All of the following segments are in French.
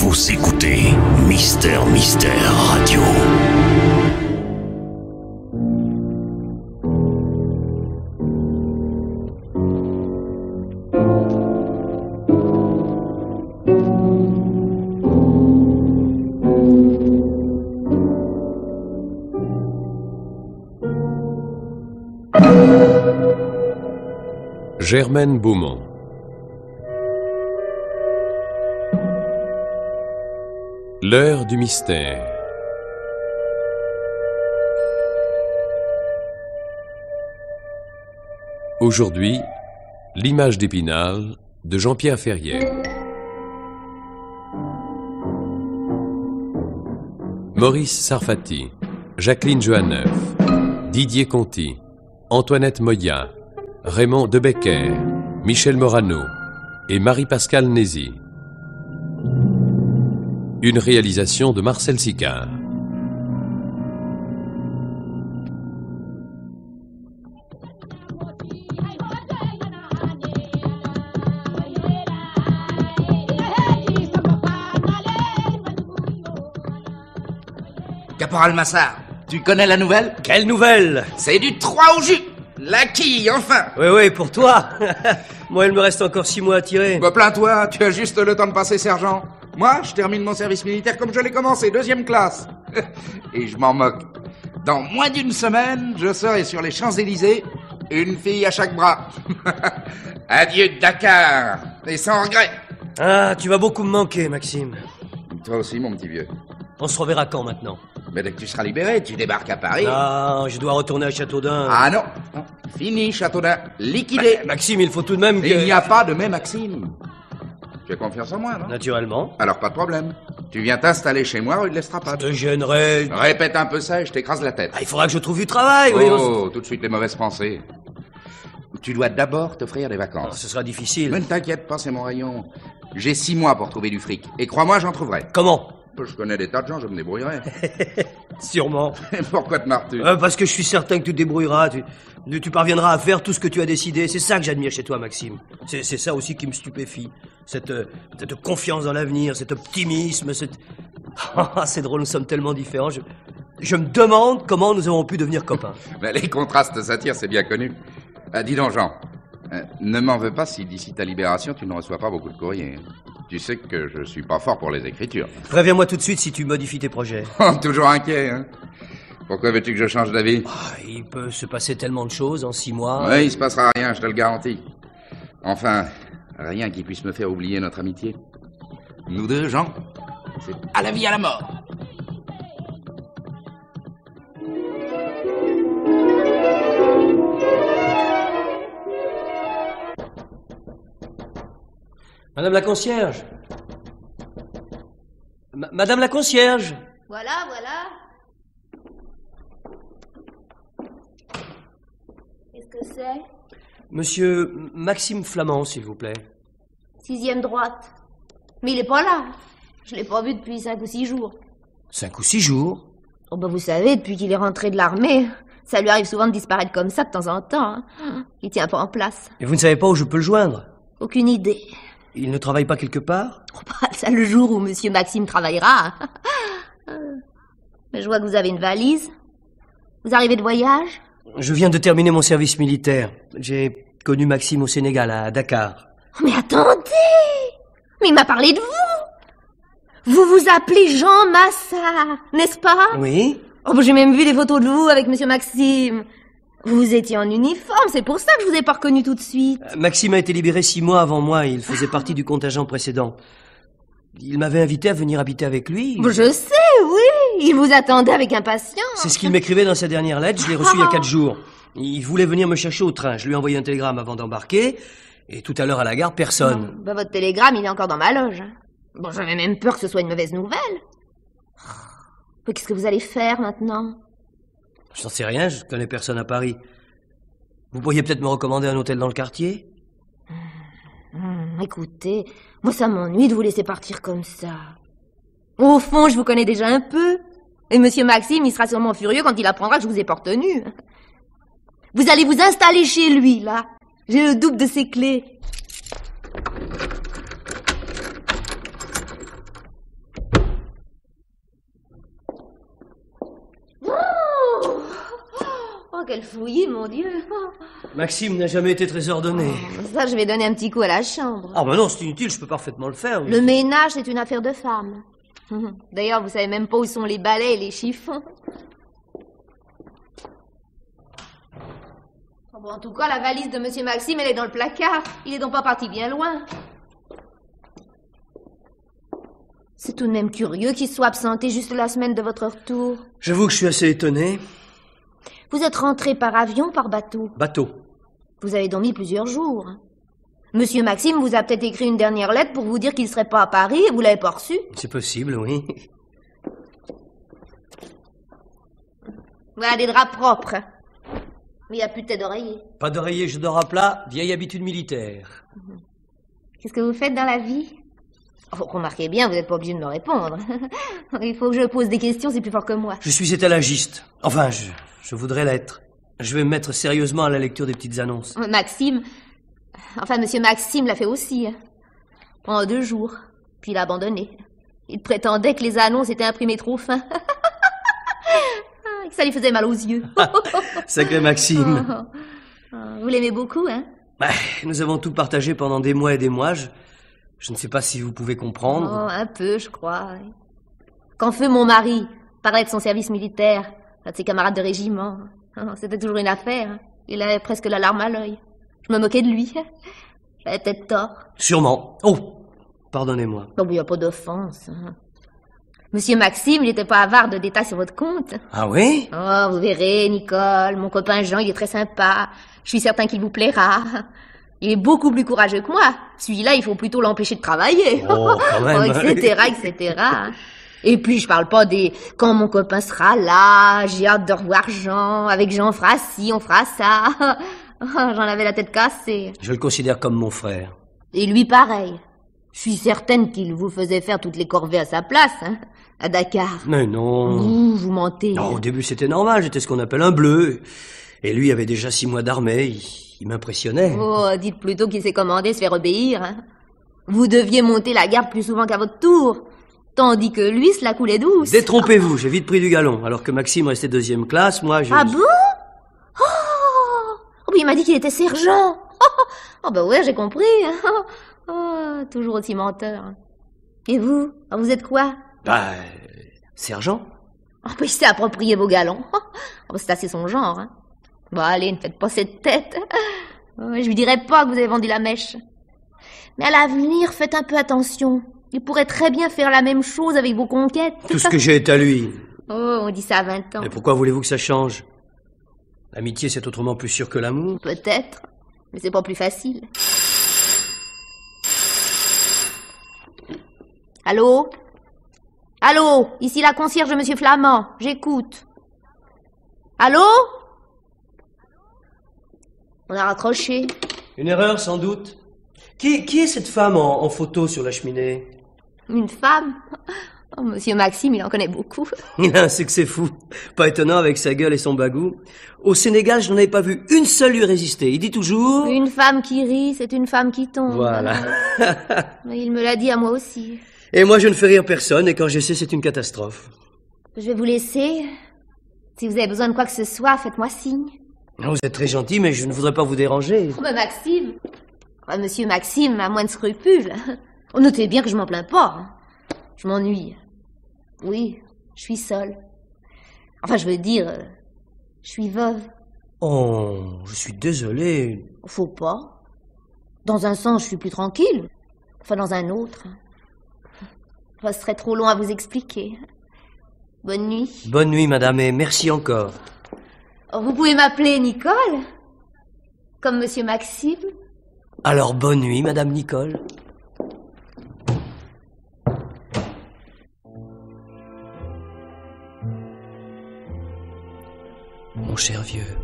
Vous écoutez Mister Radio. Germaine Beaumont. L'heure du mystère. Aujourd'hui, l'image d'Épinal de Jean-Pierre Ferrière. Maurice Sarfati, Jacqueline Johanneuf, Didier Conti, Antoinette Moya, Raymond Debecker, Michel Morano et Marie-Pascale Nézy. Une réalisation de Marcel Sicard. Caporal Massard, tu connais la nouvelle? Quelle nouvelle? C'est du 3 au jus. La quille, enfin. Oui, pour toi. Moi, il me reste encore 6 mois à tirer. Bah, plains-toi, tu as juste le temps de passer sergent. Moi, je termine mon service militaire comme je l'ai commencé, 2e classe. Et je m'en moque. Dans moins d'une semaine, je serai sur les Champs-Élysées, une fille à chaque bras. Adieu Dakar, et sans regret. Ah, tu vas beaucoup me manquer, Maxime. Toi aussi, mon petit vieux. On se reverra quand, maintenant? Mais dès que tu seras libéré, tu débarques à Paris. Non, je dois retourner à Châteaudun. Ah non, fini Châteaudun, liquidé. Maxime, il faut tout de même que... Il n'y a pas de mais Maxime. Tu as confiance en moi, non? Naturellement. Alors pas de problème. Tu viens t'installer chez moi rue de l'Estrapade. Je te gênerai. Répète un peu ça et je t'écrase la tête. Ah, il faudra que je trouve du travail. Oh, tout de suite les mauvaises pensées. Tu dois d'abord t'offrir des Ah, vacances. ce sera difficile. Mais ne t'inquiète pas, c'est mon rayon. J'ai 6 mois pour trouver du fric. Et crois-moi, j'en trouverai. Comment? Je connais des tas de gens, je me débrouillerai. Sûrement. Pourquoi te marres-tu? Parce que je suis certain que tu te débrouilleras. Tu parviendras à faire tout ce que tu as décidé. C'est ça que j'admire chez toi, Maxime. C'est ça aussi qui me stupéfie. Cette confiance dans l'avenir, cet optimisme, c'est drôle, nous sommes tellement différents. Je me demande comment nous avons pu devenir copains. Mais les contrastes s'attirent, c'est bien connu. Dis donc, Jean, ne m'en veux pas si d'ici ta libération, tu ne reçois pas beaucoup de courriers. Tu sais que je suis pas fort pour les écritures. Préviens-moi tout de suite si tu modifies tes projets. Toujours inquiet, hein? Pourquoi veux-tu que je change d'avis? Il peut se passer tellement de choses en 6 mois. Oui, il se passera rien, je te le garantis. Enfin, rien qui puisse me faire oublier notre amitié. Nous deux, Jean, c'est à la vie, à la mort. Madame la concierge. Madame la concierge. Voilà. Qu'est-ce que c'est? Monsieur Maxime Flamand, s'il vous plaît. 6e droite. Mais il est pas là. Je l'ai pas vu depuis 5 ou 6 jours. 5 ou 6 jours? Oh bah vous savez, depuis qu'il est rentré de l'armée, ça lui arrive souvent de disparaître comme ça de temps en temps. Hein. Il tient pas en place. Et vous ne savez pas où je peux le joindre? Aucune idée. Il ne travaille pas quelque part? Oh bah ça le jour où monsieur Maxime travaillera. Mais je vois que vous avez une valise. Vous arrivez de voyage? Je viens de terminer mon service militaire. J'ai connu Maxime au Sénégal, à Dakar. Oh, mais attendez! Mais il m'a parlé de vous! Vous vous appelez Jean Massard, n'est-ce pas? Oui. Oh, bah, j'ai même vu des photos de vous avec monsieur Maxime. Vous étiez en uniforme, c'est pour ça que je vous ai pas reconnu tout de suite. Maxime a été libéré 6 mois avant moi, il faisait partie du contingent précédent. Il m'avait invité à venir habiter avec lui. Je sais, oui, il vous attendait avec impatience. C'est ce qu'il m'écrivait dans sa dernière lettre, je l'ai reçu il y a 4 jours. Il voulait venir me chercher au train, je lui ai envoyé un télégramme avant d'embarquer, et tout à l'heure à la gare, personne. Bah, votre télégramme, il est encore dans ma loge. Bon, j'avais même peur que ce soit une mauvaise nouvelle. Mais qu'est-ce que vous allez faire maintenant? Je n'en sais rien, je connais personne à Paris. Vous pourriez peut-être me recommander un hôtel dans le quartier? Écoutez, moi ça m'ennuie de vous laisser partir comme ça. Au fond, je vous connais déjà un peu. Et monsieur Maxime, il sera sûrement furieux quand il apprendra que je vous ai pas retenu. Vous allez vous installer chez lui, là. J'ai le double de ses clés. quel fouillis, mon Dieu. Maxime n'a jamais été très ordonné. Ça, je vais donner un petit coup à la chambre. Ah, bah non, c'est inutile, je peux parfaitement le faire. Le ménage, c'est une affaire de femme. D'ailleurs, vous savez même pas où sont les balais et les chiffons. Bon, en tout cas, la valise de Monsieur Maxime, elle est dans le placard. Il est donc pas parti bien loin. C'est tout de même curieux qu'il soit absenté juste la semaine de votre retour. J'avoue que je suis assez étonné. Vous êtes rentré par avion ou par bateau? Bateau. Vous avez dormi plusieurs jours. Monsieur Maxime vous a peut-être écrit une dernière lettre pour vous dire qu'il serait pas à Paris et vous l'avez pas reçu. C'est possible, oui. Voilà des draps propres. Mais il n'y a plus de tête d'oreiller. Pas d'oreiller, je dors à plat, vieille habitude militaire. Qu'est-ce que vous faites dans la vie? Oh, remarquez bien, vous n'êtes pas obligé de me répondre. Il faut que je pose des questions, c'est plus fort que moi. Je suis étalagiste. Enfin, je voudrais l'être. Je vais me mettre sérieusement à la lecture des petites annonces. Maxime... Enfin, Monsieur Maxime l'a fait aussi. Pendant 2 jours. Puis il a abandonné. Il prétendait que les annonces étaient imprimées trop fin. Que ça lui faisait mal aux yeux. Sacré Maxime. Vous l'aimez beaucoup, hein? Nous avons tout partagé pendant des mois et des mois. Je ne sais pas si vous pouvez comprendre. Oh, un peu, je crois. Quand feu mon mari parlait de son service militaire, de ses camarades de régiment, c'était toujours une affaire. Il avait presque la larme à l'œil. Je me moquais de lui. J'avais peut-être tort. Sûrement. Oh, pardonnez-moi. Non, il n'y a pas d'offense. Monsieur Maxime, il n'était pas avare de détails sur votre compte. Ah oui? Oh, vous verrez, Nicole, mon copain Jean, il est très sympa. Je suis certain qu'il vous plaira. Il est beaucoup plus courageux que moi. Celui-là, il faut plutôt l'empêcher de travailler. Oh, quand même. Etc., etc. Et puis, je parle pas des « quand mon copain sera là, j'ai hâte de revoir Jean, avec Jean on fera ci, on fera ça. » J'en avais la tête cassée. Je le considère comme mon frère. Et lui, pareil. Je suis certaine qu'il vous faisait faire toutes les corvées à sa place, hein, à Dakar. Mais non. Vous mentez. Non, au début, c'était normal. J'étais ce qu'on appelle un bleu. Et lui avait déjà 6 mois d'armée. Il m'impressionnait. Oh, dites plutôt qu'il s'est commandé se faire obéir. Hein. Vous deviez monter la garde plus souvent qu'à votre tour. Tandis que lui, cela coulait douce. Détrompez-vous, j'ai vite pris du galon. Alors que Maxime restait 2e classe, moi, je... Ah bon? Oh, mais il m'a dit qu'il était sergent. Oh, bah ouais, j'ai compris. Oh, toujours aussi menteur. Et vous? Vous êtes quoi? Sergent. Oh, bah, il s'est approprié vos galons. Oh, c'est assez son genre. Hein. Bon, allez, ne faites pas cette tête. Je lui dirai pas que vous avez vendu la mèche. Mais à l'avenir, faites un peu attention. Il pourrait très bien faire la même chose avec vos conquêtes. Tout ce que j'ai est à lui. Oh, on dit ça à 20 ans. Mais pourquoi voulez-vous que ça change? L'amitié, c'est autrement plus sûr que l'amour. Peut-être, mais c'est pas plus facile. Allô? Allô? Ici la concierge de Monsieur Flamand. J'écoute. Allô? On a raccroché. Une erreur, sans doute. Qui est cette femme en photo sur la cheminée? Une femme? Oh, Monsieur Maxime, il en connaît beaucoup. Il a un succès fou. Pas étonnant avec sa gueule et son bagou. Au Sénégal, je n'en avais pas vu une seule lui résister. Il dit toujours... Une femme qui rit, c'est une femme qui tombe. Voilà. Mais il me l'a dit à moi aussi. Et moi, je ne fais rire personne, et quand j'essaie, c'est une catastrophe. Je vais vous laisser. Si vous avez besoin de quoi que ce soit, faites-moi signe. Vous êtes très gentil, mais je ne voudrais pas vous déranger. Oh, mais Maxime... Monsieur Maxime a moins de scrupules. Notez bien que je m'en plains pas. Hein. Je m'ennuie. Oui, je suis seule. Enfin, je veux dire, je suis veuve. Oh, je suis désolé. Faut pas. Dans un sens, je suis plus tranquille. Enfin, dans un autre. Ça serait trop long à vous expliquer. Bonne nuit. Bonne nuit, madame, et merci encore. Vous pouvez m'appeler Nicole? Comme Monsieur Maxime? Alors, bonne nuit, madame Nicole. Mon cher vieux,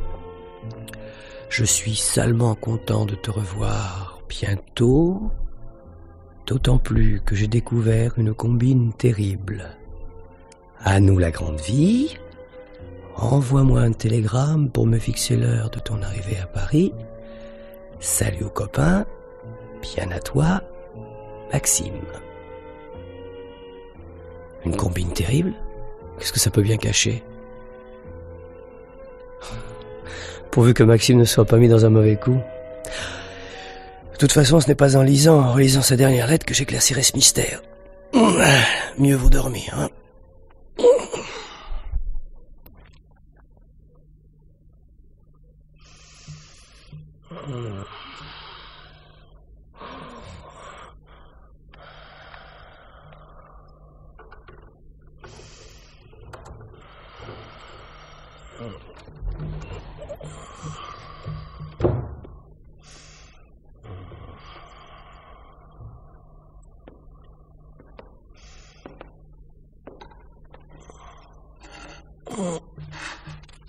je suis salement content de te revoir bientôt, d'autant plus que j'ai découvert une combine terrible. À nous la grande vie, envoie-moi un télégramme pour me fixer l'heure de ton arrivée à Paris. Salut aux copains, bien à toi, Maxime. Une combine terrible? Qu'est-ce que ça peut bien cacher? Pourvu que Maxime ne soit pas mis dans un mauvais coup. De toute façon, ce n'est pas en relisant sa dernière lettre que j'éclaircirai ce mystère. Mieux vaut dormir, hein.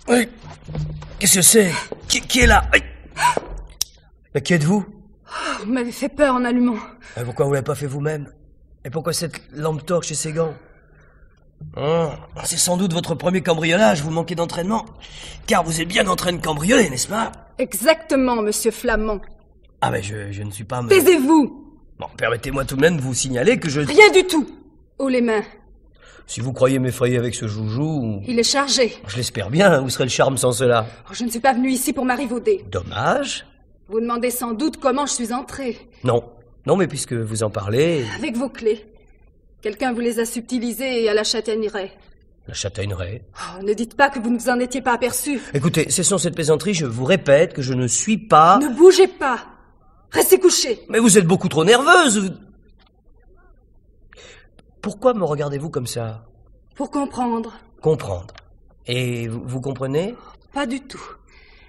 Oui. Qu'est-ce que c'est? Qui est là? Oui. Mais qui êtes-vous? Vous m'avez fait peur en allumant. Pourquoi vous l'avez pas fait vous-même? Et pourquoi cette lampe torche et ces gants? C'est sans doute votre premier cambriolage, vous manquez d'entraînement. Car vous êtes bien en train de cambrioler, n'est-ce pas? Exactement, monsieur Flamand. Ah mais je ne suis pas... Taisez-vous! Bon, permettez-moi tout de même de vous signaler que je... Rien du tout! Haut les mains. Si vous croyez m'effrayer avec ce joujou... Il est chargé. Je l'espère bien, où serait le charme sans cela? Je ne suis pas venu ici pour m'arrivauder. Dommage. Vous demandez sans doute comment je suis entrée. Non, mais puisque vous en parlez... Avec vos clés. Quelqu'un vous les a subtilisées à la châtaigneraie. La châtaigneraie? Ne dites pas que vous ne vous en étiez pas aperçu. Écoutez, cessons cette plaisanterie, je vous répète que je ne suis pas... Ne bougez pas. Restez couché. Mais vous êtes beaucoup trop nerveuse. Pourquoi me regardez-vous comme ça? Pour comprendre. Comprendre. Et vous comprenez? Pas du tout.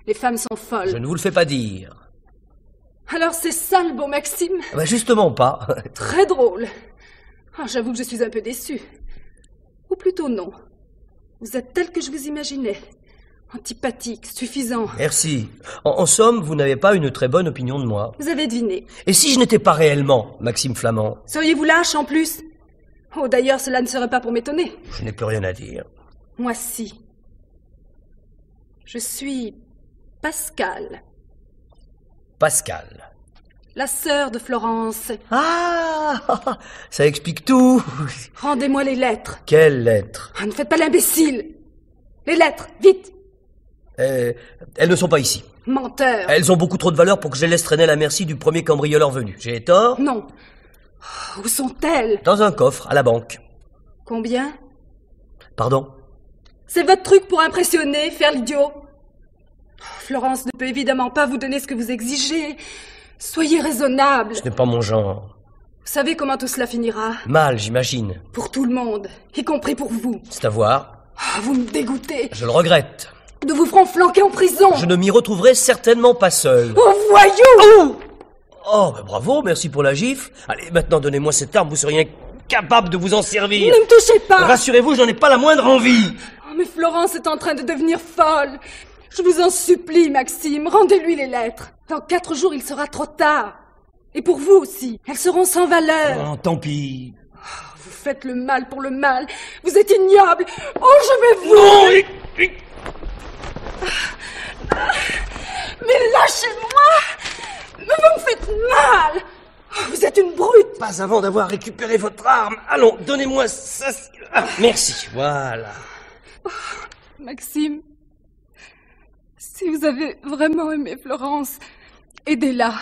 Les femmes sont folles. Je ne vous le fais pas dire. Alors c'est ça le beau Maxime? Justement pas. Très drôle. J'avoue que je suis un peu déçue. Ou plutôt non. Vous êtes tel que je vous imaginais. Antipathique, suffisant. Merci. En somme, vous n'avez pas une très bonne opinion de moi. Vous avez deviné. Et si je n'étais pas réellement Maxime Flamand? Seriez-vous lâche en plus? D'ailleurs, cela ne serait pas pour m'étonner. Je n'ai plus rien à dire. Moi si. Je suis Pascal. Pascal. La sœur de Florence. Ah, ça explique tout. Rendez-moi les lettres. Quelles lettres? Ne faites pas l'imbécile. Les lettres, vite. Elles ne sont pas ici. Menteur. Elles ont beaucoup trop de valeur pour que je les laisse traîner à la merci du premier cambrioleur venu. J'ai tort? Non. Où sont-elles? Dans un coffre, à la banque. Combien? Pardon? C'est votre truc pour impressionner, faire l'idiot. Florence ne peut évidemment pas vous donner ce que vous exigez. Soyez raisonnable. Ce n'est pas mon genre. Vous savez comment tout cela finira? Mal, j'imagine. Pour tout le monde, y compris pour vous. C'est à voir. Vous me dégoûtez. Je le regrette. Nous vous ferons flanquer en prison. Je ne m'y retrouverai certainement pas seul. Oh, voyou! Oh, bravo, merci pour la gifle. Allez, maintenant, donnez-moi cette arme, vous seriez incapable de vous en servir. Ne me touchez pas! Rassurez-vous, je n'en ai pas la moindre envie. Mais Florence est en train de devenir folle. Je vous en supplie, Maxime, rendez-lui les lettres. Dans 4 jours, il sera trop tard. Et pour vous aussi, elles seront sans valeur. Oh, tant pis. Vous faites le mal pour le mal. Vous êtes ignoble. Oh, je vais vous... Non, Mais lâchez-moi! Mais vous me faites mal! Vous êtes une brute! Pas avant d'avoir récupéré votre arme. Allons, donnez-moi ça. Merci, voilà. Maxime, si vous avez vraiment aimé Florence, aidez-la.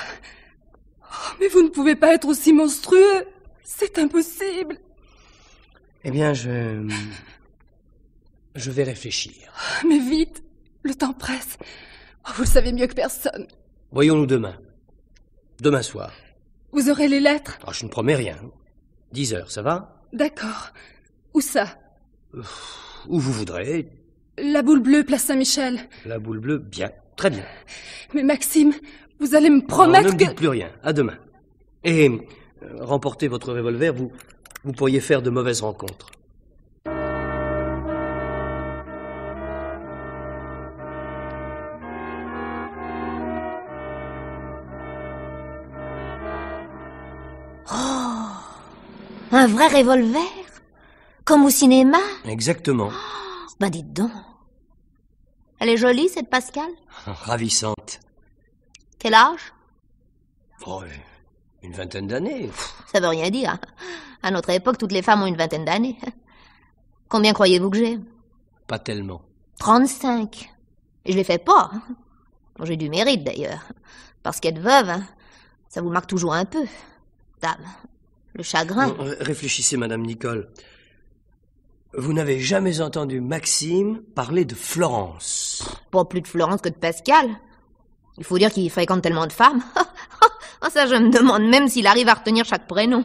Mais vous ne pouvez pas être aussi monstrueux. C'est impossible. Eh bien, je vais réfléchir. Mais vite, le temps presse. Vous le savez mieux que personne. Voyons-nous demain. Demain soir. Vous aurez les lettres? Je ne promets rien. 10 heures, ça va? D'accord. Où ça? Où vous voudrez. La boule bleue, place Saint-Michel. La boule bleue, bien. Très bien. Mais Maxime, vous allez me promettre ne me que... dites plus rien. À demain. Et remportez votre revolver, vous pourriez faire de mauvaises rencontres. Un vrai revolver? Comme au cinéma? Exactement. Ben dites donc. Elle est jolie, cette Pascal? Ravissante. Quel âge? Oh, une vingtaine d'années. Ça veut rien dire. À notre époque, toutes les femmes ont une vingtaine d'années. Combien croyez-vous que j'ai? Pas tellement. 35. Et je les fais pas. J'ai du mérite, d'ailleurs. Parce qu'être veuve, hein, ça vous marque toujours un peu. Dame, le chagrin... Réfléchissez, Madame Nicole. Vous n'avez jamais entendu Maxime parler de Florence? Pas plus de Florence que de Pascal. Il faut dire qu'il fréquente tellement de femmes. Ça, je me demande même s'il arrive à retenir chaque prénom.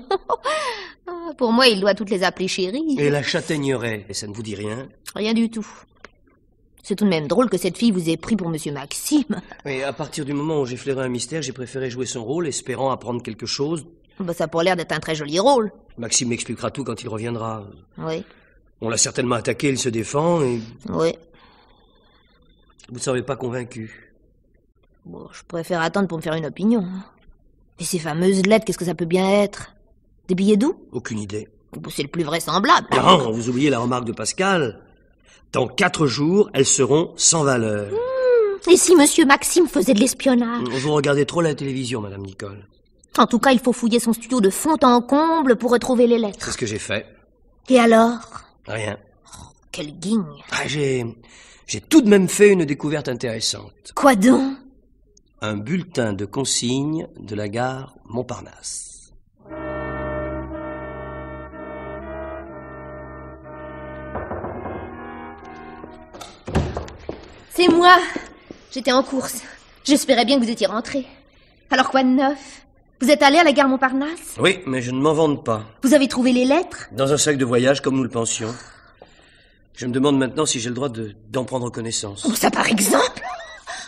Pour moi, il doit toutes les appeler chérie. Et la châtaigneraie, et ça ne vous dit rien? Rien du tout. C'est tout de même drôle que cette fille vous ait pris pour Monsieur Maxime. Oui, à partir du moment où j'ai flairé un mystère, j'ai préféré jouer son rôle, espérant apprendre quelque chose. Ça a pas l'air d'être un très joli rôle. Maxime m'expliquera tout quand il reviendra. Oui. On l'a certainement attaqué, il se défend et... Oui. Vous ne semblez pas convaincu. Bon, je préfère attendre pour me faire une opinion. Et ces fameuses lettres, qu'est-ce que ça peut bien être? Des billets doux? Aucune idée. C'est le plus vraisemblable. Non, vous oubliez la remarque de Pascal. Dans 4 jours, elles seront sans valeur. Et si Monsieur Maxime faisait de l'espionnage? Vous regardez trop la télévision, Madame Nicole. En tout cas, il faut fouiller son studio de fond en comble pour retrouver les lettres. C'est ce que j'ai fait. Et alors? Rien. Quelle guigne. J'ai tout de même fait une découverte intéressante. Quoi donc? Un bulletin de consigne de la gare Montparnasse. C'est moi. J'étais en course. J'espérais bien que vous étiez rentré. Alors quoi de neuf? Vous êtes allé à la gare Montparnasse? Oui, mais je ne m'en vante pas. Vous avez trouvé les lettres? Dans un sac de voyage, comme nous le pensions. Je me demande maintenant si j'ai le droit d'en prendre connaissance. Oh, ça par exemple?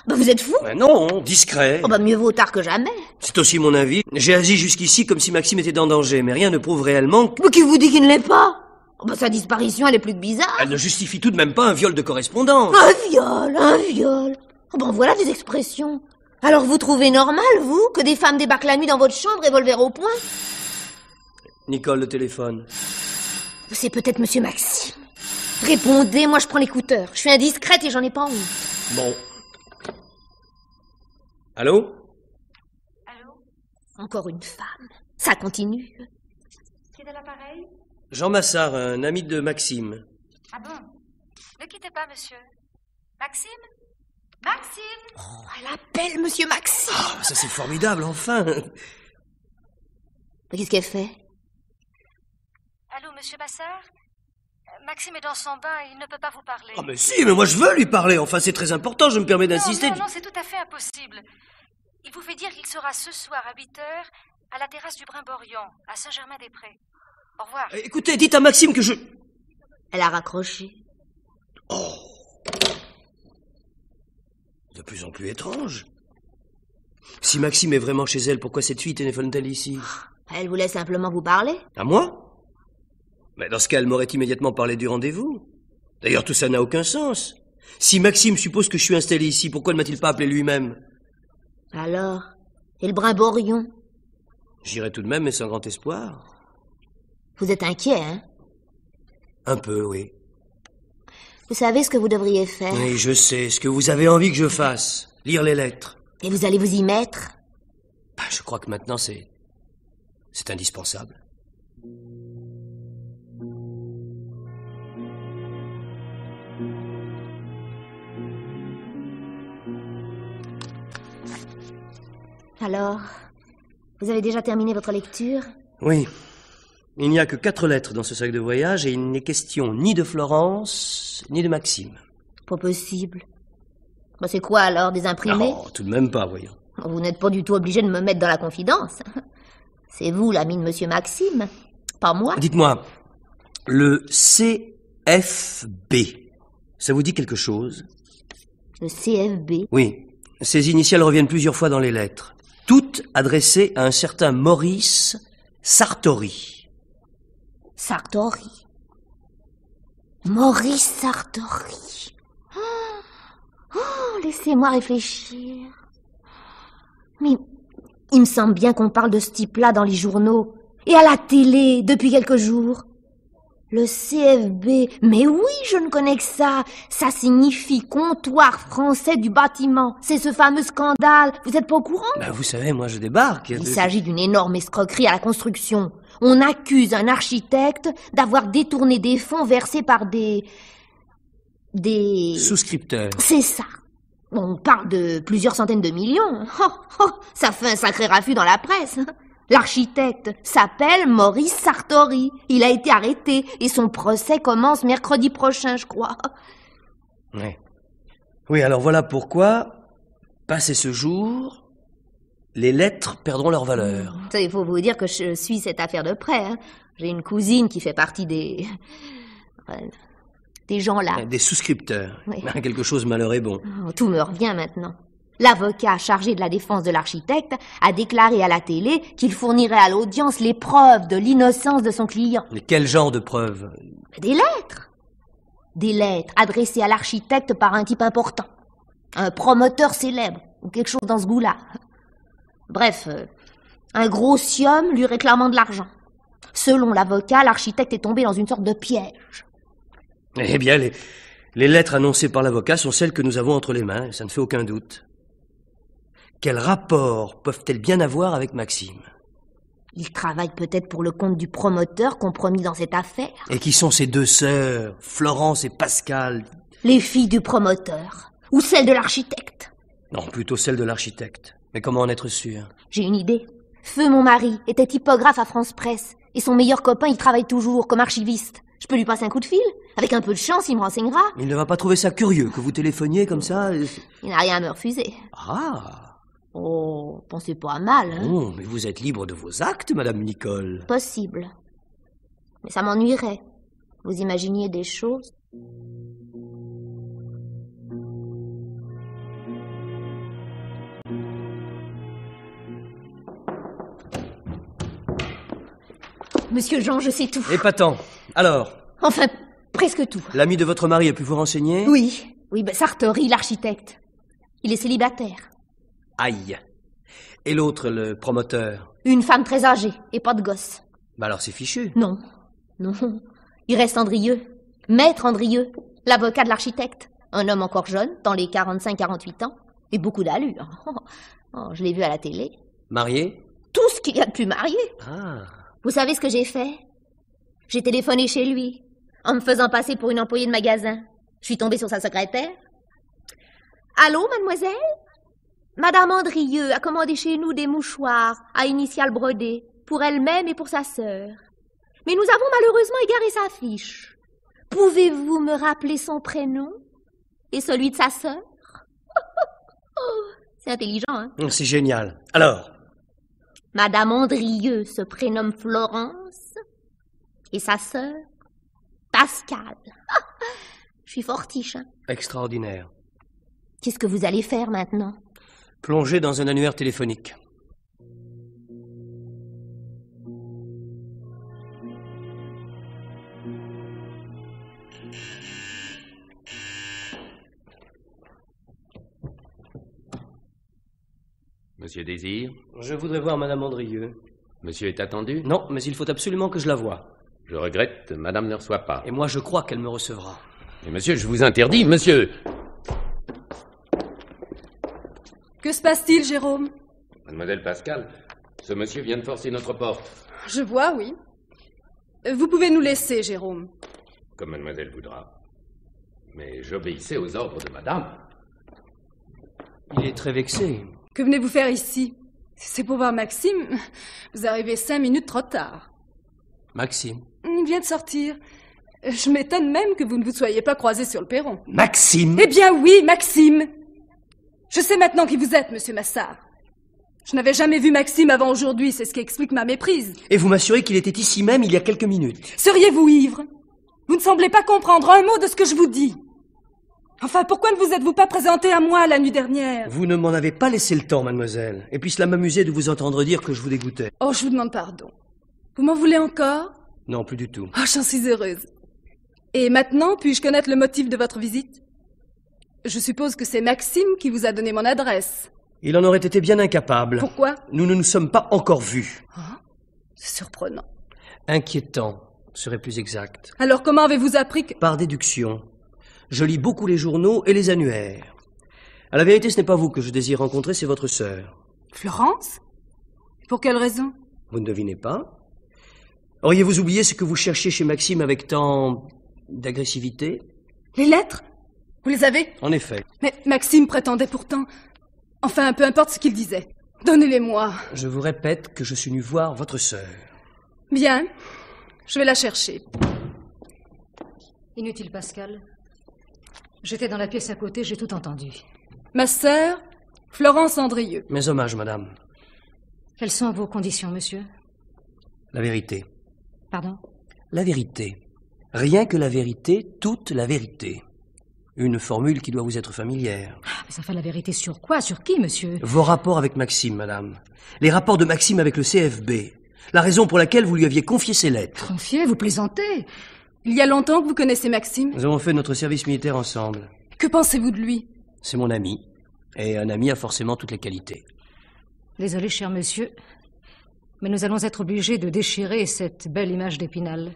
Vous êtes fou? Non, discret. Oh, mieux vaut tard que jamais. C'est aussi mon avis. J'ai agi jusqu'ici comme si Maxime était en danger, mais rien ne prouve réellement que... Mais qui vous dit qu'il ne l'est pas? Sa disparition, elle est plus que bizarre. Elle ne justifie tout de même pas un viol de correspondance. Un viol. Voilà des expressions. Alors vous trouvez normal, vous, que des femmes débarquent la nuit dans votre chambre, revolver au poing? Nicole, le téléphone. C'est peut-être Monsieur Maxime. Répondez, moi je prends l'écouteur. Je suis indiscrète et j'en ai pas honte. Bon. Allô? Allô? Encore une femme. Ça continue. Qui est à l'appareil? Jean Massard, un ami de Maxime. Ah bon? Ne quittez pas, monsieur. Maxime? Maxime? Oh, elle appelle Monsieur Maxime. Ah, ça c'est formidable, enfin. Mais qu'est-ce qu'elle fait? Allô, monsieur Massard? Maxime est dans son bain et il ne peut pas vous parler. Ah mais si, mais moi je veux lui parler. Enfin, c'est très important, je me permets d'insister. Non, c'est tout à fait impossible. Il vous fait dire qu'il sera ce soir à 8h à la terrasse du Brimborion, à Saint-Germain-des-Prés. Au revoir. Écoutez, dites à Maxime que je... Elle a raccroché. Oh. De plus en plus étrange. Si Maxime est vraiment chez elle, pourquoi cette fille téléphone-t-elle ici? Elle voulait simplement vous parler. À moi? Mais dans ce cas, elle m'aurait immédiatement parlé du rendez-vous. D'ailleurs, tout ça n'a aucun sens. Si Maxime suppose que je suis installé ici, pourquoi ne m'a-t-il pas appelé lui-même? Alors? Et le Brimborion? J'irai tout de même, mais sans grand espoir. Vous êtes inquiet, hein? Un peu, oui. Vous savez ce que vous devriez faire? Oui, je sais. Ce que vous avez envie que je fasse. Lire les lettres. Et vous allez vous y mettre? Je crois que maintenant, c'est indispensable. Alors, vous avez déjà terminé votre lecture? Oui. Il n'y a que 4 lettres dans ce sac de voyage et il n'est question ni de Florence, ni de Maxime. Pas possible. C'est quoi alors, des imprimés? Non, tout de même pas, voyons. Vous n'êtes pas du tout obligé de me mettre dans la confidence. C'est vous, l'ami de Monsieur Maxime, pas moi. Dites-moi, le CFB, ça vous dit quelque chose? Le CFB? Oui. Ces initiales reviennent plusieurs fois dans les lettres. Toutes adressées à un certain Maurice Sartori. Sartori? Maurice Sartori. Laissez-moi réfléchir. Mais il me semble bien qu'on parle de ce type-là dans les journaux et à la télé depuis quelques jours. Le CFB, mais oui, je ne connais que ça. Ça signifie comptoir français du bâtiment. C'est ce fameux scandale. Vous êtes pas au courant? Vous savez, moi je débarque. Il s'agit d'une énorme escroquerie à la construction. On accuse un architecte d'avoir détourné des fonds versés par des... souscripteurs. C'est ça. On parle de plusieurs centaines de millions. Ça fait un sacré raffut dans la presse. L'architecte s'appelle Maurice Sartori. Il a été arrêté et son procès commence mercredi prochain, je crois. Oui. Oui, alors voilà pourquoi, passé ce jour, les lettres perdront leur valeur. Ça, il faut vous dire que je suis cette affaire de près. J'ai une cousine qui fait partie des gens là. Des souscripteurs. Oui. Quelque chose malheur est bon. Oh, tout me revient maintenant. L'avocat chargé de la défense de l'architecte a déclaré à la télé qu'il fournirait à l'audience les preuves de l'innocence de son client. Mais quel genre de preuves? Des lettres. Des lettres adressées à l'architecte par un type important. Un promoteur célèbre, ou quelque chose dans ce goût-là. Bref, un gros sium lui réclamant de l'argent. Selon l'avocat, l'architecte est tombé dans une sorte de piège. Eh bien, les lettres annoncées par l'avocat sont celles que nous avons entre les mains, ça ne fait aucun doute. Quel rapport peuvent-elles bien avoir avec Maxime? Il travaille peut-être pour le compte du promoteur compromis dans cette affaire. Et qui sont ces deux sœurs, Florence et Pascal? Les filles du promoteur. Ou celles de l'architecte. Non, plutôt celles de l'architecte. Mais comment en être sûr? J'ai une idée. Feu, mon mari, était typographe à France Presse. Et son meilleur copain, il travaille toujours comme archiviste. Je peux lui passer un coup de fil? Avec un peu de chance, il me renseignera. Il ne va pas trouver ça curieux que vous téléphoniez comme ça? Il n'a rien à me refuser. Ah! Oh, pensez pas à mal, hein? Oh, mais vous êtes libre de vos actes, Madame Nicole. Possible. Mais ça m'ennuierait. Vous imaginiez des choses? Monsieur Jean, je sais tout. Épatant. Alors? Enfin, presque tout. L'ami de votre mari a pu vous renseigner? Oui. Oui, Sartori, l'architecte. Il est célibataire. Aïe. Et l'autre, le promoteur? Une femme très âgée et pas de gosse. Bah alors c'est fichu. Non. Non. Il reste Andrieux. Maître Andrieux, l'avocat de l'architecte. Un homme encore jeune, dans les 45-48 ans. Et beaucoup d'allure. Oh, je l'ai vu à la télé. Marié? Tout ce qu'il y a de plus marié. Ah. Vous savez ce que j'ai fait? J'ai téléphoné chez lui, en me faisant passer pour une employée de magasin. Je suis tombée sur sa secrétaire. Allô, mademoiselle? Madame Andrieux a commandé chez nous des mouchoirs à initiales brodées, pour elle-même et pour sa sœur. Mais nous avons malheureusement égaré sa fiche. Pouvez-vous me rappeler son prénom et celui de sa sœur? C'est intelligent, hein? C'est génial. Alors? Madame Andrieux se prénomme Florence et sa sœur, Pascal. Je suis fortiche, hein? Extraordinaire. Qu'est-ce que vous allez faire maintenant? Plonger dans un annuaire téléphonique. Monsieur Désir? Je voudrais voir Madame Andrieux. Monsieur est attendu? Non, mais il faut absolument que je la voie. Je regrette, Madame ne reçoit pas. Et moi, je crois qu'elle me recevra. Mais monsieur, je vous interdis, monsieur! Que se passe-t-il, Jérôme? Mademoiselle Pascal, ce monsieur vient de forcer notre porte. Je vois, oui. Vous pouvez nous laisser, Jérôme. Comme mademoiselle voudra. Mais j'obéissais aux ordres de madame. Il est très vexé. Que venez-vous faire ici? C'est pour voir Maxime. Vous arrivez 5 minutes trop tard. Maxime? Il vient de sortir. Je m'étonne même que vous ne vous soyez pas croisés sur le perron. Maxime? Eh bien oui, Maxime! Je sais maintenant qui vous êtes, monsieur Massard. Je n'avais jamais vu Maxime avant aujourd'hui, c'est ce qui explique ma méprise. Et vous m'assurez qu'il était ici même il y a quelques minutes? Seriez-vous ivre? Vous ne semblez pas comprendre un mot de ce que je vous dis. Enfin, pourquoi ne vous êtes-vous pas présenté à moi la nuit dernière? Vous ne m'en avez pas laissé le temps, mademoiselle. Et puis cela m'amusait de vous entendre dire que je vous dégoûtais. Oh, je vous demande pardon. Vous m'en voulez encore? Non, plus du tout. Oh, j'en suis heureuse. Et maintenant, puis-je connaître le motif de votre visite? Je suppose que c'est Maxime qui vous a donné mon adresse. Il en aurait été bien incapable. Pourquoi? Nous ne nous sommes pas encore vus. Oh, c'est surprenant. Inquiétant, serait plus exact. Alors comment avez-vous appris que... Par déduction. Je lis beaucoup les journaux et les annuaires. À la vérité, ce n'est pas vous que je désire rencontrer, c'est votre sœur. Florence? Pour quelle raison? Vous ne devinez pas? Auriez-vous oublié ce que vous cherchiez chez Maxime avec tant d'agressivité? Les lettres? Vous les avez? En effet. Mais Maxime prétendait pourtant... Enfin, peu importe ce qu'il disait. Donnez-les-moi. Je vous répète que je suis venu voir votre sœur. Bien. Je vais la chercher. Inutile, Pascal. J'étais dans la pièce à côté, j'ai tout entendu. Ma sœur, Florence Andrieux. Mes hommages, madame. Quelles sont vos conditions, monsieur? La vérité. Pardon? La vérité. Rien que la vérité, toute la vérité. Une formule qui doit vous être familière. Ah, mais enfin, la vérité sur quoi? Sur qui, monsieur? Vos rapports avec Maxime, madame. Les rapports de Maxime avec le CFB. La raison pour laquelle vous lui aviez confié ces lettres. Confié? Vous plaisantez? Il y a longtemps que vous connaissez Maxime? Nous avons fait notre service militaire ensemble. Que pensez-vous de lui? C'est mon ami. Et un ami a forcément toutes les qualités. Désolé, cher monsieur, mais nous allons être obligés de déchirer cette belle image d'Épinal.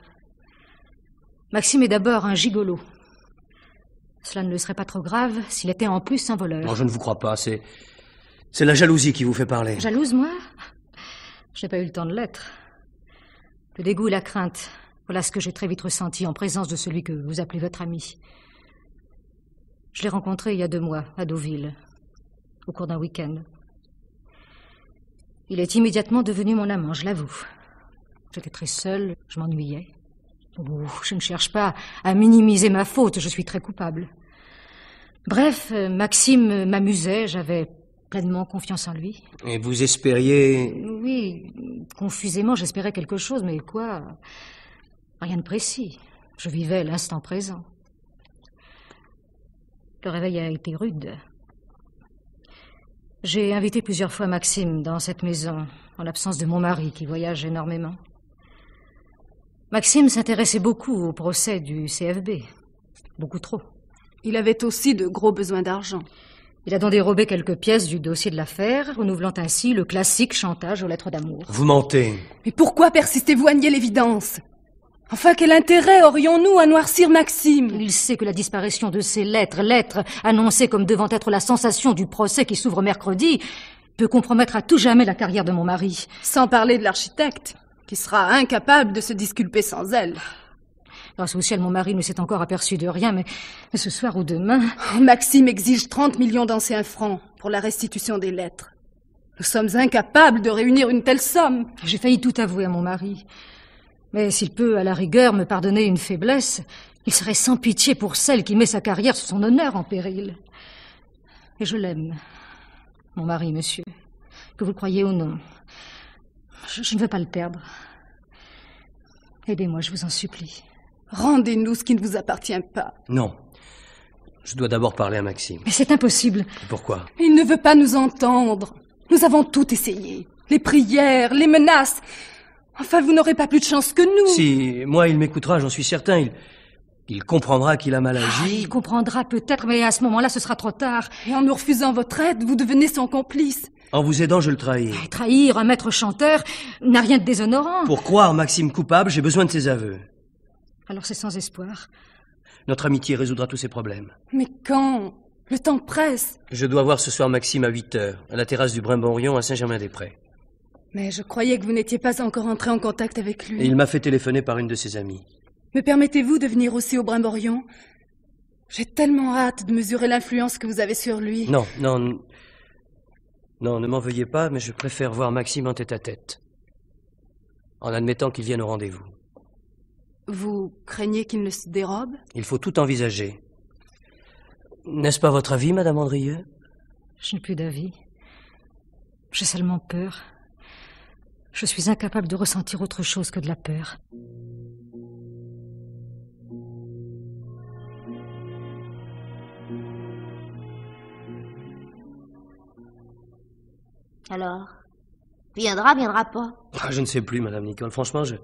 Maxime est d'abord un gigolo. Cela ne le serait pas trop grave s'il était en plus un voleur. Non, je ne vous crois pas. C'est la jalousie qui vous fait parler. Jalouse, moi? Je n'ai pas eu le temps de l'être. Le dégoût et la crainte, voilà ce que j'ai très vite ressenti en présence de celui que vous appelez votre ami. Je l'ai rencontré il y a 2 mois, à Deauville, au cours d'un week-end. Il est immédiatement devenu mon amant, je l'avoue. J'étais très seule, je m'ennuyais. Oh, je ne cherche pas à minimiser ma faute, je suis très coupable. Bref, Maxime m'amusait, j'avais pleinement confiance en lui. Et vous espériez... Oui, confusément, j'espérais quelque chose, mais quoi? Rien de précis. Je vivais l'instant présent. Le réveil a été rude. J'ai invité plusieurs fois Maxime dans cette maison, en l'absence de mon mari qui voyage énormément. Maxime s'intéressait beaucoup au procès du CFB. Beaucoup trop. Il avait aussi de gros besoins d'argent. Il a donc dérobé quelques pièces du dossier de l'affaire, renouvelant ainsi le classique chantage aux lettres d'amour. Vous mentez. Mais pourquoi persistez-vous à nier l'évidence? Enfin, quel intérêt aurions-nous à noircir Maxime? Il sait que la disparition de ces lettres annoncées comme devant être la sensation du procès qui s'ouvre mercredi, peut compromettre à tout jamais la carrière de mon mari. Sans parler de l'architecte, qui sera incapable de se disculper sans elle. Grâce au ciel, mon mari ne s'est encore aperçu de rien, mais ce soir ou demain... Oh, Maxime exige 30 millions d'anciens francs pour la restitution des lettres. Nous sommes incapables de réunir une telle somme. J'ai failli tout avouer à mon mari. Mais s'il peut, à la rigueur, me pardonner une faiblesse, il serait sans pitié pour celle qui met sa carrière, son honneur en péril. Et je l'aime, mon mari, monsieur, que vous le croyez ou non. Je ne veux pas le perdre. Aidez-moi, je vous en supplie. Rendez-nous ce qui ne vous appartient pas. Non. Je dois d'abord parler à Maxime. Mais c'est impossible. Pourquoi? Il ne veut pas nous entendre. Nous avons tout essayé. Les prières, les menaces. Enfin, vous n'aurez pas plus de chance que nous. Si, moi, il m'écoutera, j'en suis certain. Il comprendra qu'il a mal agi. Il comprendra peut-être, mais à ce moment-là, ce sera trop tard. Et en nous refusant votre aide, vous devenez son complice. En vous aidant, je le trahis. Trahir un maître chanteur n'a rien de déshonorant. Pour croire Maxime coupable, j'ai besoin de ses aveux. Alors c'est sans espoir. Notre amitié résoudra tous ces problèmes. Mais quand? Le temps presse. Je dois voir ce soir Maxime à 8h, à la terrasse du Brimborion à Saint-Germain-des-Prés. Mais je croyais que vous n'étiez pas encore entré en contact avec lui. Et il m'a fait téléphoner par une de ses amies. Me permettez-vous de venir aussi au Brimborion? J'ai tellement hâte de mesurer l'influence que vous avez sur lui. Non, ne m'en veuillez pas, mais je préfère voir Maxime en tête-à-tête. En admettant qu'il vienne au rendez-vous. Vous craignez qu'il ne se dérobe? Il faut tout envisager. N'est-ce pas votre avis, Madame Andrieux? Je n'ai plus d'avis. J'ai seulement peur. Je suis incapable de ressentir autre chose que de la peur. Alors, viendra pas? Je ne sais plus, Madame Nicole. Franchement, je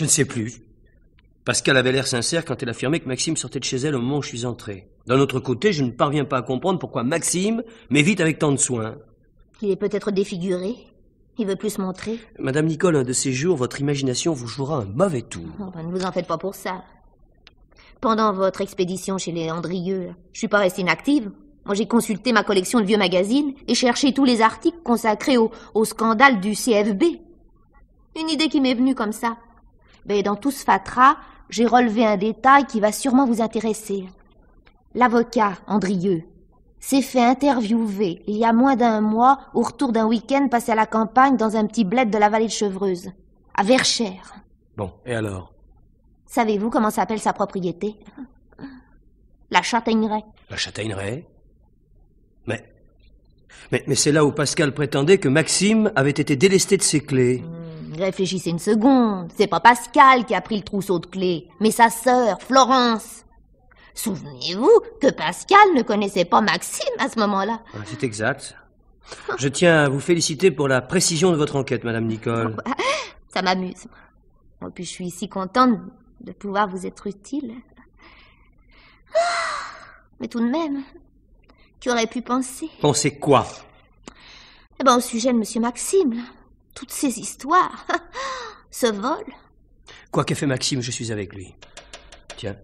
ne sais plus. Pascal avait l'air sincère quand elle affirmait que Maxime sortait de chez elle au moment où je suis entré. D'un autre côté, je ne parviens pas à comprendre pourquoi Maxime m'évite avec tant de soin. Il est peut-être défiguré. Il veut plus se montrer. Madame Nicole, un de ces jours, votre imagination vous jouera un mauvais tour. Oh, ben, ne vous en faites pas pour ça. Pendant votre expédition chez les Andrieux, je suis pas restée inactive. Moi, j'ai consulté ma collection de vieux magazines et cherché tous les articles consacrés au scandale du CFB. Une idée qui m'est venue comme ça. Ben, dans tout ce fatras, j'ai relevé un détail qui va sûrement vous intéresser. L'avocat, Andrieux, s'est fait interviewer il y a moins d'un mois au retour d'un week-end passé à la campagne dans un petit bled de la vallée de Chevreuse, à Verchères. Bon, et alors? Savez-vous comment s'appelle sa propriété? La Châtaigneraie. La Châtaigneraie? Mais c'est là où Pascal prétendait que Maxime avait été délesté de ses clés. Réfléchissez une seconde. C'est pas Pascal qui a pris le trousseau de clés, mais sa sœur, Florence. Souvenez-vous que Pascal ne connaissait pas Maxime à ce moment-là. C'est exact. Je tiens à vous féliciter pour la précision de votre enquête, Madame Nicole. Ça m'amuse. Et puis je suis si contente de pouvoir vous être utile. Mais tout de même, qui aurait pu penser? Penser quoi? Eh ben, au sujet de Monsieur Maxime, là. Toutes ces histoires, ce vol. Quoi qu'ait fait Maxime, je suis avec lui. Tiens.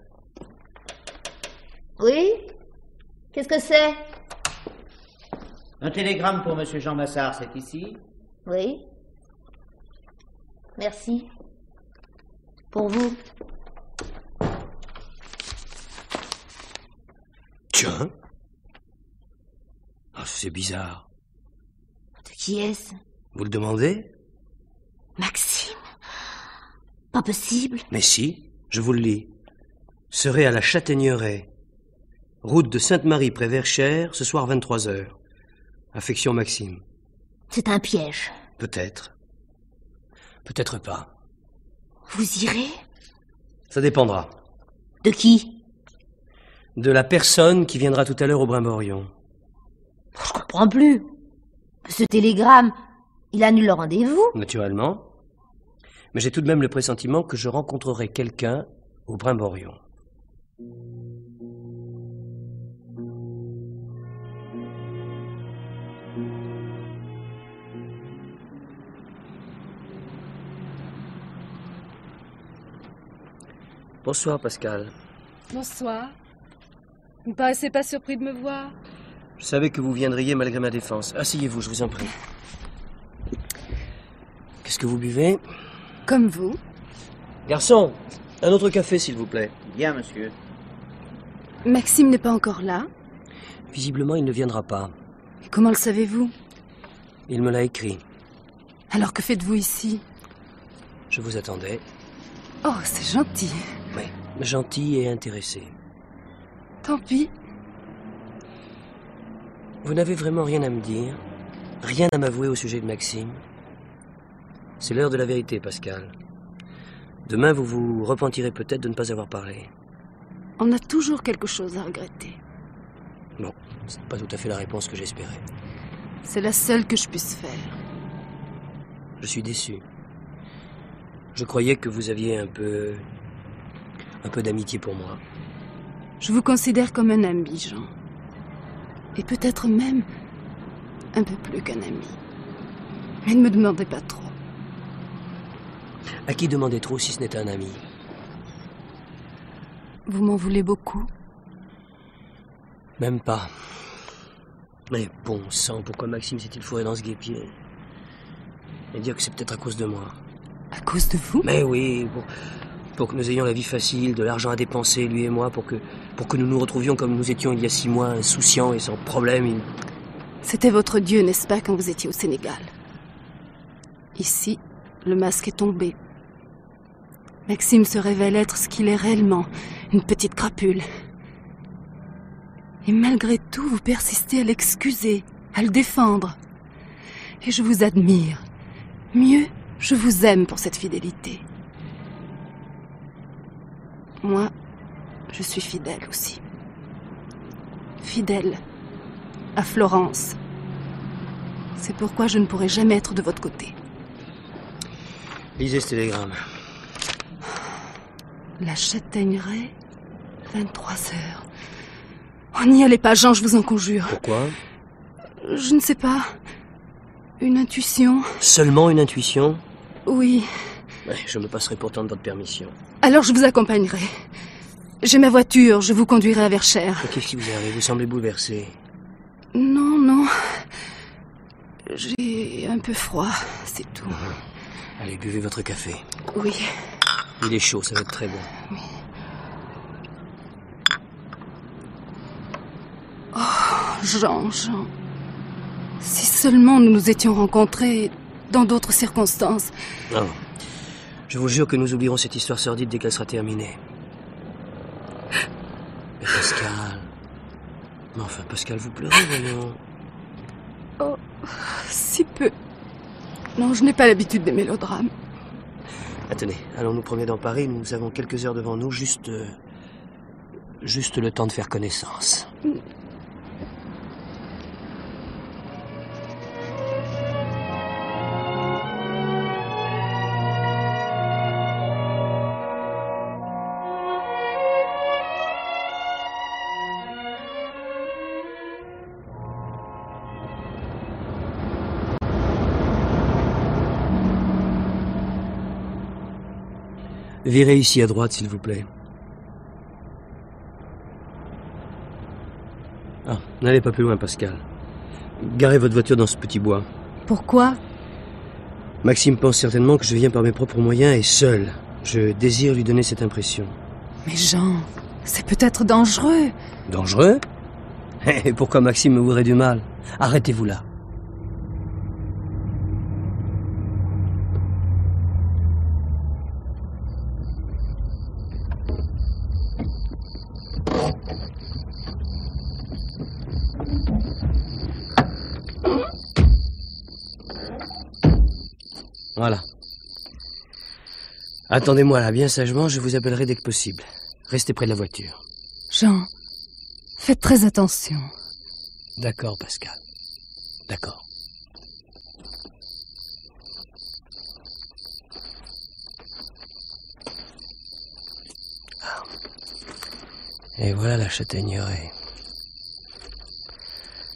Oui? Qu'est-ce que c'est? Un télégramme pour Monsieur Jean Massard, c'est ici? Oui. Merci. Pour vous. Tiens. Ah, c'est bizarre. De qui est-ce? Vous le demandez? Maxime? Pas possible. Mais si, je vous le lis. Serait à la Châtaigneraie. Route de Sainte-Marie près Verchères, ce soir 23h. Affection Maxime. C'est un piège. Peut-être. Peut-être pas. Vous irez? Ça dépendra. De qui? De la personne qui viendra tout à l'heure au Brimborion. Je comprends plus. Ce télégramme, il annule le rendez-vous. Naturellement. Mais j'ai tout de même le pressentiment que je rencontrerai quelqu'un au Brimborion. Bonsoir, Pascal. Bonsoir. Vous ne paraissez pas surpris de me voir? Je savais que vous viendriez malgré ma défense. Asseyez-vous, je vous en prie. Qu'est-ce que vous buvez? Comme vous. Garçon, un autre café, s'il vous plaît. Bien, monsieur. Maxime n'est pas encore là? Visiblement, il ne viendra pas. Et comment le savez-vous? Il me l'a écrit. Alors que faites-vous ici? Je vous attendais. Oh, c'est gentil. Oui, gentil et intéressé. Tant pis. Vous n'avez vraiment rien à me dire? Rien à m'avouer au sujet de Maxime? C'est l'heure de la vérité, Pascal. Demain, vous vous repentirez peut-être de ne pas avoir parlé. On a toujours quelque chose à regretter. Bon, c'est pas tout à fait la réponse que j'espérais. C'est la seule que je puisse faire. Je suis déçu. Je croyais que vous aviez un peu d'amitié pour moi. Je vous considère comme un ami, Jean. Et peut-être même un peu plus qu'un ami. Mais ne me demandez pas trop. À qui demander trop si ce n'est un ami? Vous m'en voulez beaucoup? Même pas. Mais bon sang, pourquoi Maxime s'est-il fourré dans ce guêpier? Et dire que c'est peut-être à cause de moi. À cause de vous? Mais oui, pour que nous ayons la vie facile, de l'argent à dépenser, lui et moi, pour que nous nous retrouvions comme nous étions il y a 6 mois, insouciants et sans problème. C'était votre Dieu, n'est-ce pas, quand vous étiez au Sénégal? Ici, le masque est tombé. Maxime se révèle être ce qu'il est réellement, une petite crapule. Et malgré tout, vous persistez à l'excuser, à le défendre. Et je vous admire. Mieux, je vous aime pour cette fidélité. Moi, je suis fidèle aussi. Fidèle à Florence. C'est pourquoi je ne pourrai jamais être de votre côté. Lisez ce télégramme. La Châtaigneraie, 23h. Oh, n'y allez pas, Jean, je vous en conjure. Pourquoi? Je ne sais pas. Une intuition. Seulement une intuition? Oui. Je me passerai pourtant de votre permission. Alors je vous accompagnerai. J'ai ma voiture, je vous conduirai à Verchères. Qu'est-ce qui vous arrive? Vous semblez bouleversé. Non. J'ai un peu froid, c'est tout. Allez, buvez votre café. Oui. Il est chaud, ça va être très bon. Oui. Jean. Si seulement nous nous étions rencontrés dans d'autres circonstances. Non. Je vous jure que nous oublierons cette histoire sordide dès qu'elle sera terminée. Mais Pascal... Mais enfin, Pascal, vous pleurez, voyons. Oh, si peu. Non, je n'ai pas l'habitude des mélodrames. Attendez, allons-nous promener dans Paris. Nous avons quelques heures devant nous, juste le temps de faire connaissance. Virez ici à droite, s'il vous plaît. Ah, n'allez pas plus loin, Pascal. Garez votre voiture dans ce petit bois. Pourquoi? Maxime pense certainement que je viens par mes propres moyens et seul. Je désire lui donner cette impression. Mais Jean, c'est peut-être dangereux. Dangereux? Et pourquoi Maxime me voudrait du mal? Arrêtez-vous là. Voilà. Attendez-moi là, bien sagement, je vous appellerai dès que possible. Restez près de la voiture. Jean, faites très attention. D'accord, Pascal. D'accord. Et voilà la châtaigneraie.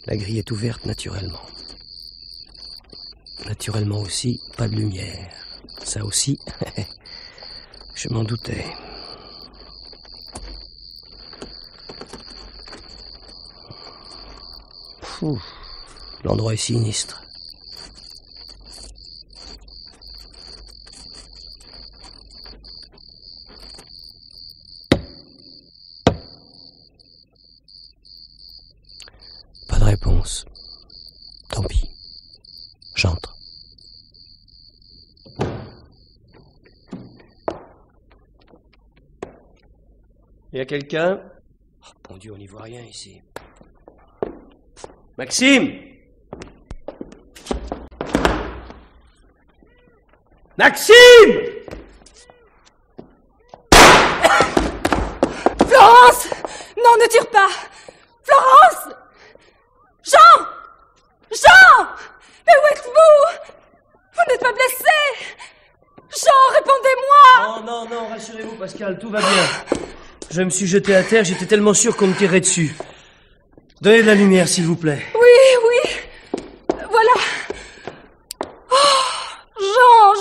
La grille est ouverte naturellement. Naturellement aussi, pas de lumière. Ça aussi, je m'en doutais. L'endroit est sinistre. Pas de réponse. Tant pis. J'entre. Y a quelqu'un? Oh, bon Dieu, on n'y voit rien ici. Maxime! Maxime! Florence! Non, ne tire pas! Florence! Jean! Jean! Mais où êtes-vous? Vous n'êtes pas blessé? Jean, répondez-moi! Non, non, rassurez-vous, Pascal, tout va bien. Je me suis jeté à terre, j'étais tellement sûr qu'on me tirerait dessus. Donnez de la lumière, s'il vous plaît. Oui. Voilà. Oh, Jean!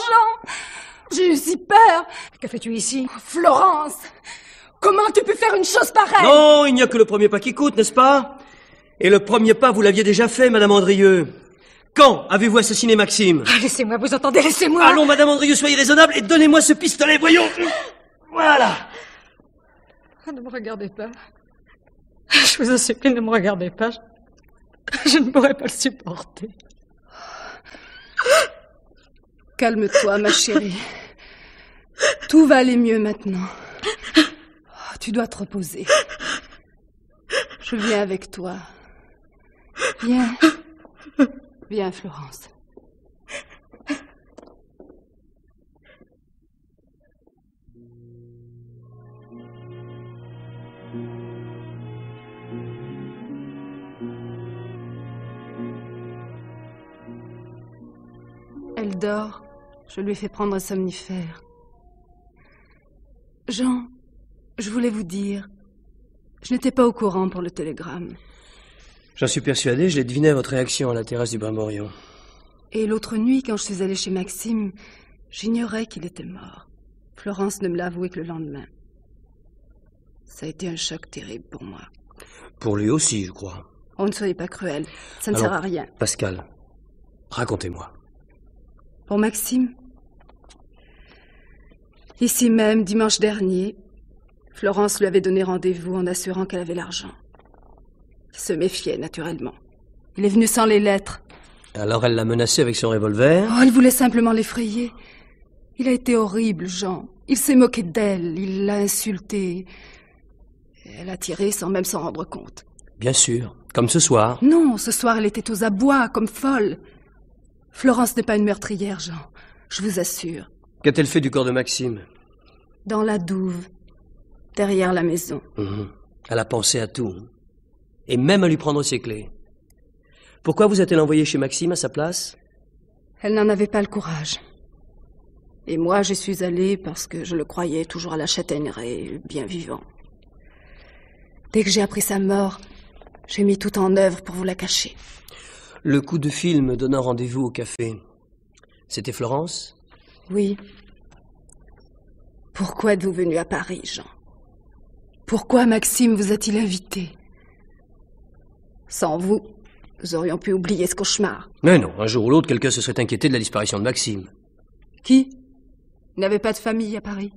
J'ai eu si peur. Que fais-tu ici? Florence! Comment tu peux faire une chose pareille? Non, il n'y a que le premier pas qui coûte, n'est-ce pas? Et le premier pas, vous l'aviez déjà fait, Madame Andrieux. Quand avez-vous assassiné Maxime? Ah, laissez-moi, vous entendez, laissez-moi! Allons, Madame Andrieux, soyez raisonnable et donnez-moi ce pistolet, voyons. Voilà. Ne me regardez pas. Je vous en supplie, ne me regardez pas. Je ne pourrais pas le supporter. Calme-toi, ma chérie. Tout va aller mieux maintenant. Oh, tu dois te reposer. Je viens avec toi. Viens. Viens, Florence. Elle dort. Je lui ai fait prendre un somnifère. Jean, je voulais vous dire, je n'étais pas au courant pour le télégramme. J'en suis persuadé, je l'ai deviné à votre réaction à la terrasse du Brimborion. Et l'autre nuit, quand je suis allée chez Maxime, j'ignorais qu'il était mort. Florence ne me l'a avoué que le lendemain. Ça a été un choc terrible pour moi. Pour lui aussi, je crois. Oh, ne soyez pas cruel, ça ne Alors, sert à rien. Pascal, racontez-moi. Pour Maxime, ici même, dimanche dernier, Florence lui avait donné rendez-vous en assurant qu'elle avait l'argent. qui se méfiait naturellement. Il est venu sans les lettres. Alors elle l'a menacé avec son revolver. Oh, elle voulait simplement l'effrayer. Il a été horrible, Jean. Il s'est moqué d'elle, il l'a insultée. Elle a tiré sans même s'en rendre compte. Bien sûr, comme ce soir. Non, ce soir elle était aux abois, comme folle. Florence n'est pas une meurtrière, Jean. Je vous assure. Qu'a-t-elle fait du corps de Maxime? Dans la douve, derrière la maison. Elle a pensé à tout. Et même à lui prendre ses clés. Pourquoi vous a-t-elle envoyé chez Maxime à sa place? Elle n'en avait pas le courage. Et moi, j'y suis allée parce que je le croyais toujours à la châtaigneraie, bien vivant. Dès que j'ai appris sa mort, j'ai mis tout en œuvre pour vous la cacher. Le coup de fil me donnant rendez-vous au café. C'était Florence? Oui. Pourquoi êtes-vous venu à Paris, Jean? Pourquoi Maxime vous a-t-il invité? Sans vous, nous aurions pu oublier ce cauchemar. Mais non, un jour ou l'autre, quelqu'un se serait inquiété de la disparition de Maxime. Qui? Il n'avait pas de famille à Paris.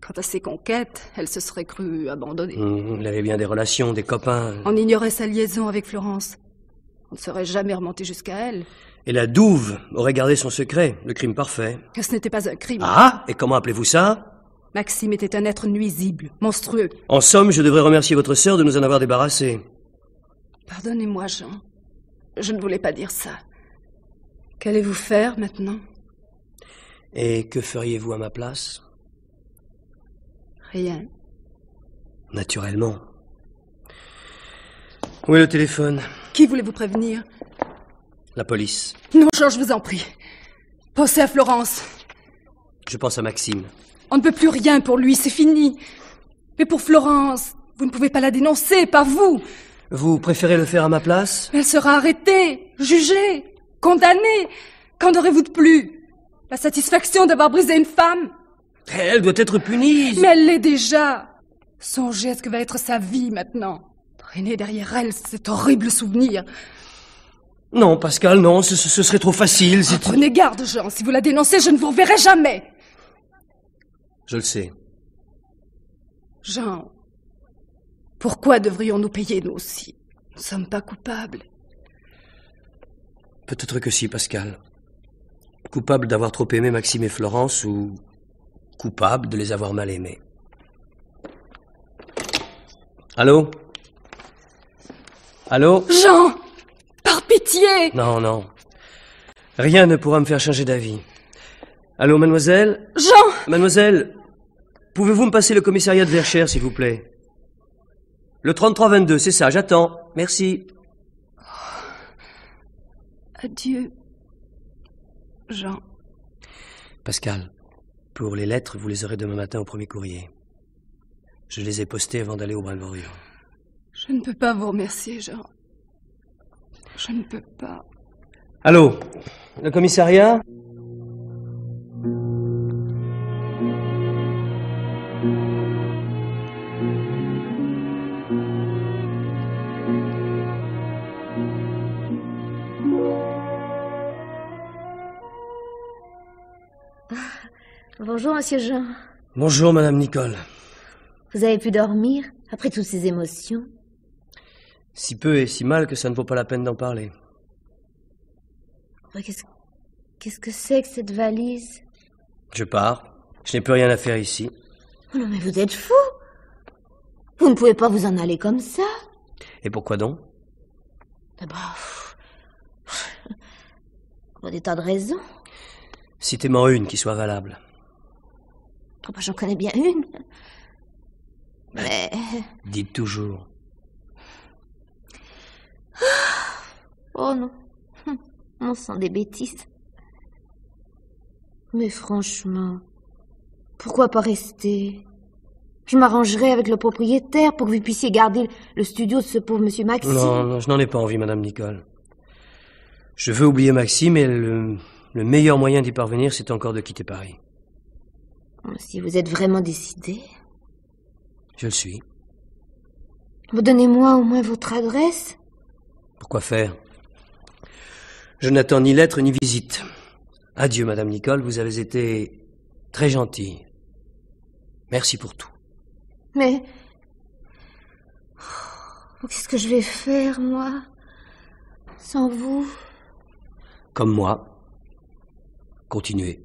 Quant à ses conquêtes, elle se serait crue abandonnée. Il avait bien des relations, des copains. On ignorait sa liaison avec Florence. On ne serait jamais remonté jusqu'à elle. Et la douve aurait gardé son secret, le crime parfait. Ce n'était pas un crime. Ah, et comment appelez-vous ça? Maxime était un être nuisible, monstrueux. En somme, je devrais remercier votre sœur de nous en avoir débarrassés. Pardonnez-moi, Jean. Je ne voulais pas dire ça. Qu'allez-vous faire maintenant? Et que feriez-vous à ma place? Rien. Naturellement. Où est le téléphone? Qui voulez-vous prévenir? La police. Non, Jean, je vous en prie. Pensez à Florence. Je pense à Maxime. On ne peut plus rien pour lui, c'est fini. Mais pour Florence, vous ne pouvez pas la dénoncer, pas vous. Vous préférez le faire à ma place? Elle sera arrêtée, jugée, condamnée. Qu'en aurez-vous de plus? La satisfaction d'avoir brisé une femme? Elle doit être punie. Mais elle l'est déjà. Songez à ce que va être sa vie maintenant. Traîner derrière elle cet horrible souvenir. Non, Pascal, non, ce serait trop facile. Prenez garde, Jean. Si vous la dénoncez, je ne vous reverrai jamais. Je le sais. Jean, pourquoi devrions-nous payer, nous aussi? Nous ne sommes pas coupables. Peut-être que si, Pascal. Coupable d'avoir trop aimé Maxime et Florence ou coupable de les avoir mal aimés. Allô? Allô? Jean! Par pitié! Non, non. Rien ne pourra me faire changer d'avis. Allô, mademoiselle? Jean! Mademoiselle, pouvez-vous me passer le commissariat de Verchères, s'il vous plaît? Le 3322, c'est ça, j'attends. Merci. Adieu, Jean. Pascal, pour les lettres, vous les aurez demain matin au premier courrier. Je les ai postées avant d'aller au Brun-de-Vorient. Je ne peux pas vous remercier, Jean. Je ne peux pas. Allô? Le commissariat? Bonjour, monsieur Jean. Bonjour, madame Nicole. Vous avez pu dormir après toutes ces émotions? Si peu et si mal que ça ne vaut pas la peine d'en parler. Qu'est-ce que c'est que cette valise? Je pars. Je n'ai plus rien à faire ici. Oh non, mais vous êtes fou! Vous ne pouvez pas vous en aller comme ça. Et pourquoi donc? Pour des tas de raisons. Citez-moi une qui soit valable. Oh, j'en connais bien une. Mais... Dites toujours. Oh non. On sent des bêtises. Mais franchement, pourquoi pas rester? Je m'arrangerai avec le propriétaire pour que vous puissiez garder le studio de ce pauvre monsieur Maxime. Non, je n'en ai pas envie, madame Nicole. Je veux oublier Maxime et le meilleur moyen d'y parvenir, c'est encore de quitter Paris. Si vous êtes vraiment décidé... Je le suis. Vous donnez-moi au moins votre adresse. Pourquoi faire? Je n'attends ni lettre ni visite. Adieu, madame Nicole, vous avez été très gentille. Merci pour tout. Mais... Oh, qu'est-ce que je vais faire, moi? Sans vous? Comme moi. Continuez.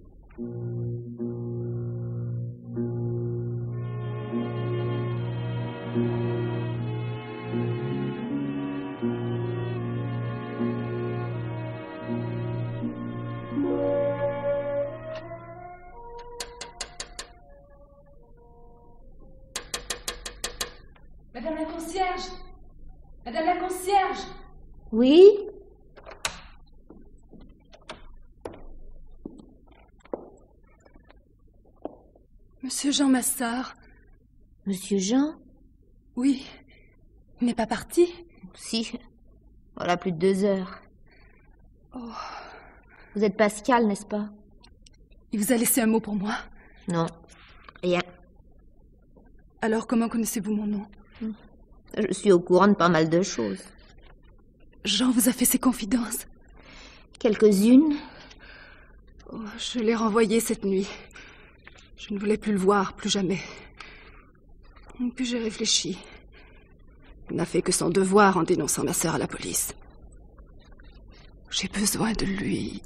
Madame la concierge! Madame la concierge! Oui? Monsieur Jean Massard. Monsieur Jean? Oui. Il n'est pas parti? Si. Voilà plus de 2 heures. Oh. Vous êtes Pascal, n'est-ce pas? Il vous a laissé un mot pour moi? Non. Rien. Alors comment connaissez-vous mon nom? Je suis au courant de pas mal de choses. Jean vous a fait ses confidences? Quelques-unes. Oh, je l'ai renvoyé cette nuit. Je ne voulais plus le voir, plus jamais. Puis j'ai réfléchi. Il n'a fait que son devoir en dénonçant ma sœur à la police. J'ai besoin de lui.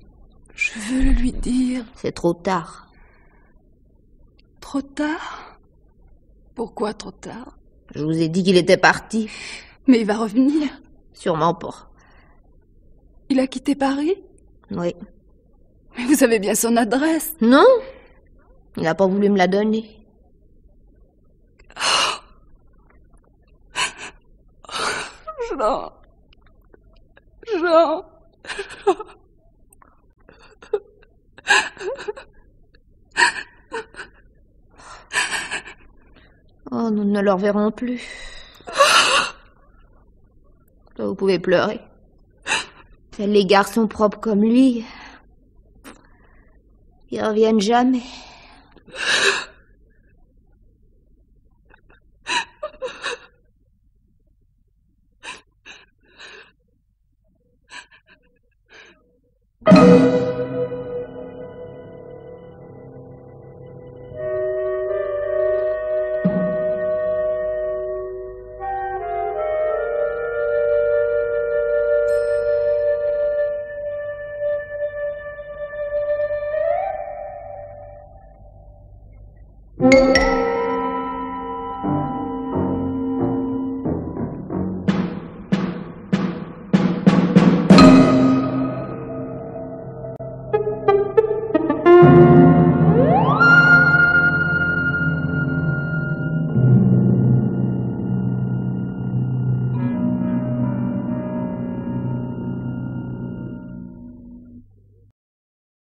Je veux le lui dire. C'est trop tard. Trop tard? Pourquoi trop tard? Je vous ai dit qu'il était parti. Mais il va revenir? Sûrement pas. Il a quitté Paris? Oui. Mais vous avez bien son adresse? Non. Il n'a pas voulu me la donner. Jean. Jean. Oh, nous ne le reverrons plus. Vous pouvez pleurer. Les garçons propres comme lui, ils reviennent jamais.